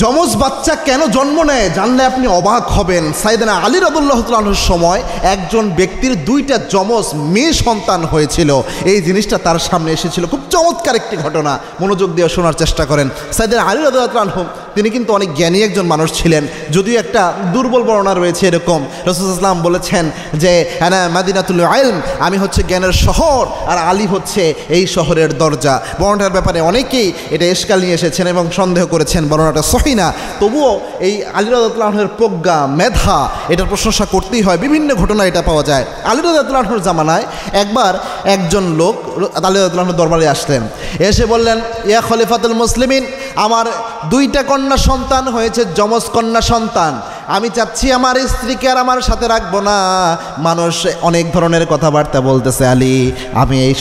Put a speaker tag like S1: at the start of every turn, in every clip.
S1: যমজ বাচ্চা কেন জন্ম নেয় জানলে আপনি অবাক হবেন। সাইয়েদনা আলী রাদিয়াল্লাহু তাআলা আনহুর সময় একজন ব্যক্তির দুইটা যমজ মেয়ে সন্তান হয়েছিল। এই জিনিসটা তার সামনে এসেছিল। খুব চমৎকার একটি ঘটনা, মনোযোগ দিয়ে শোনার চেষ্টা করেন। সাইয়েদনা আলী রাদিয়াল্লাহু তাআলা আনহু তিনি কিন্তু অনেক জ্ঞানী একজন মানুষ ছিলেন, যদিও একটা দুর্বল বর্ণনা রয়েছে এরকম। রাসূল সাল্লাল্লাহু আলাইহি ওয়াসাল্লাম বলেছেন যে আনা মাদিনাতুল ইলম, আমি হচ্ছে জ্ঞানের শহর আর আলী হচ্ছে এই শহরের দরজা। বর্ণনার ব্যাপারে অনেকেই এটা ইশকাল নিয়ে এসেছেন এবং সন্দেহ করেছেন বর্ণনাটা সহি না। তবুও এই আলী রাদিয়াল্লাহু আনহুর প্রজ্ঞা, মেধা, এটার প্রশংসা করতেই হয়। বিভিন্ন ঘটনা এটা পাওয়া যায়। আলী রাদিয়াল্লাহু আনহুর জামানায় একবার একজন লোক আলী রাদিয়াল্লাহু আনহুর দরবারে আসলেন, এসে বললেন, ইয়া খলিফাতুল মুসলিমিন, আমার দুইটা কন্যা সন্তান হয়েছে, যমজ কন্যা সন্তান। আমি চাচ্ছি আমার স্ত্রীকে আর আমার সাথে রাখবো না। মানুষ অনেক ধরনের কথাবার্তা বলতেছে, আলী আমি এই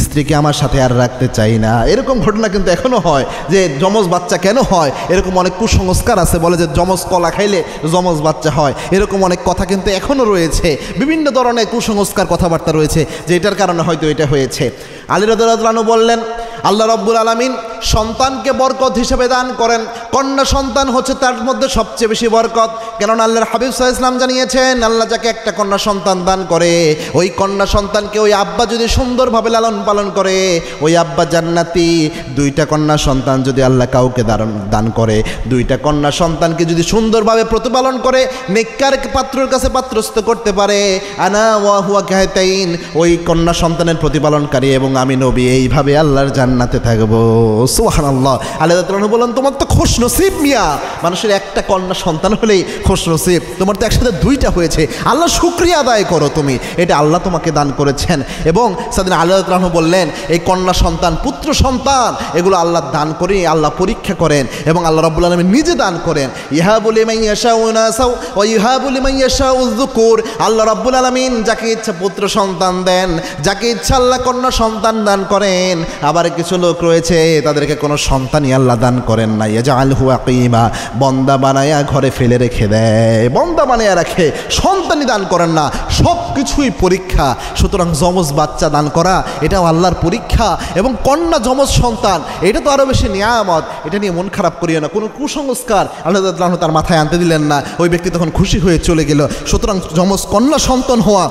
S1: স্ত্রীকে আমার সাথে আর রাখতে চাই না। এরকম ঘটনা কিন্তু এখনও হয় যে যমজ বাচ্চা কেন হয়, এরকম অনেক কুসংস্কার আছে। বলে যে যমজ কলা খাইলে যমজ বাচ্চা হয়, এরকম অনেক কথা কিন্তু এখনও রয়েছে। বিভিন্ন ধরনের কুসংস্কার কথাবার্তা রয়েছে যে এটার কারণে হয়তো এটা হয়েছে। আলী রাদিয়াল্লাহু আনহু বললেন, আল্লাহ রাব্বুল আলামিন সন্তানকে বরকত হিসেবে দান করেন। কন্যা সন্তান হচ্ছে তার মধ্যে সবচেয়ে বেশি বরকত। কেননা আল্লাহর হাবিব সাল্লাল্লাহু আলাইহি ওয়াসাল্লাম জানিয়েছেন, আল্লাহ যাকে একটা কন্যা সন্তান দান করে, ওই কন্যা সন্তানকে ওই আব্বা যদি সুন্দরভাবে লালন পালন করে, ওই আব্বা জান্নাতি। দুইটা কন্যা সন্তান যদি আল্লাহ কাউকে দান করে, দুইটা কন্যা সন্তানকে যদি সুন্দরভাবে প্রতিপালন করে, নেককার পাত্রের কাছে পাত্রস্থ করতে পারে, আনা ওয়া হুয়া কাহাতাইন, ওই কন্যা সন্তানের প্রতিপালনকারী এবং আমি নবী এইভাবে আল্লাহর জান্নাতে থাকবো। সুবহানাল্লাহ। আল্লাহ তাআলা বলেন, তোমার তো খুশ নসিব মিয়া, মানুষের একটা কন্যা সন্তান হলেই খুশ নসিব, তোমার তো একসাথে দুইটা হয়েছে, আল্লাহ শুকরিয়া আদায় করো তুমি, এটা আল্লাহ তোমাকে দান করেছেন। এবং সাইয়েদনা আলী রাদিয়াল্লাহু আনহু বললেন, এই কন্যা সন্তান, পুত্র সন্তান, এগুলো আল্লাহ দান করে, আল্লাহ পরীক্ষা করেন এবং আল্লাহ রাব্বুল আলামিন নিজে দান করেন। ইহাবু লিমান ইয়াশাউ ইনাসাও ওয়া ইহাবু লিমান ইয়াশাউ যুকুর। আল্লাহ রাব্বুল আলামিন যাকে ইচ্ছা পুত্র সন্তান দেন, যাকে ইচ্ছা আল্লাহ কন্যা সন্তান দান করেন। আবার কিছু লোক রয়েছে তাদেরকে কোনো সন্তানই আল্লাহ দান করেন না, ইয়াজআলহু আকিমা, বন্দা বানায়া ঘরে ফেলে রেখে দেয়, বন্দা বানায়া রাখে, সন্তানই দান করেন না। সব কিছুই পরীক্ষা। সুতরাং যমজ বাচ্চা দান করা এটাও আল্লাহর পরীক্ষা। এবং কন্যা যমজ সন্তান এটা তো আরও বেশি নিয়ামত। এটা নিয়ে মন খারাপ করিও না, কোনো কুসংস্কার আল্লাহ তাআলা তার মাথায় আনতে দিলেন না। ওই ব্যক্তি তখন খুশি হয়ে চলে গেল। সুতরাং যমজ কন্যা সন্তান হওয়া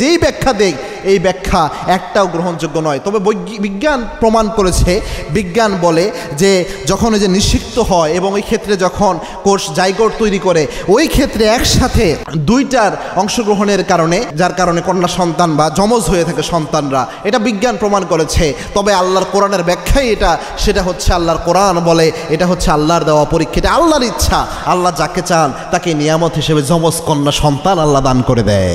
S1: যেই ব্যাখ্যা দেয়, এই ব্যাখ্যা একটাও গ্রহণযোগ্য নয়। তবে বিজ্ঞান প্রমাণ করেছে, বিজ্ঞান বলে যে যখন ওই যে নিষিক্ত হয় এবং ওই ক্ষেত্রে যখন কোষ জাইগোট তৈরি করে, ওই ক্ষেত্রে একসাথে দুইটার অংশগ্রহণের কারণে, যার কারণে কন্যা সন্তান বা যমজ হয়ে থাকে সন্তানরা, এটা বিজ্ঞান প্রমাণ করেছে। তবে আল্লাহর কোরআনের ব্যাখ্যাই এটা, সেটা হচ্ছে আল্লাহর কোরআন বলে এটা হচ্ছে আল্লাহর দেওয়া পরীক্ষা, এটা আল্লাহর ইচ্ছা। আল্লাহ যাকে চান তাকে নিয়ামত হিসেবে যমজ কন্যা সন্তান আল্লাহ দান করে দেয়।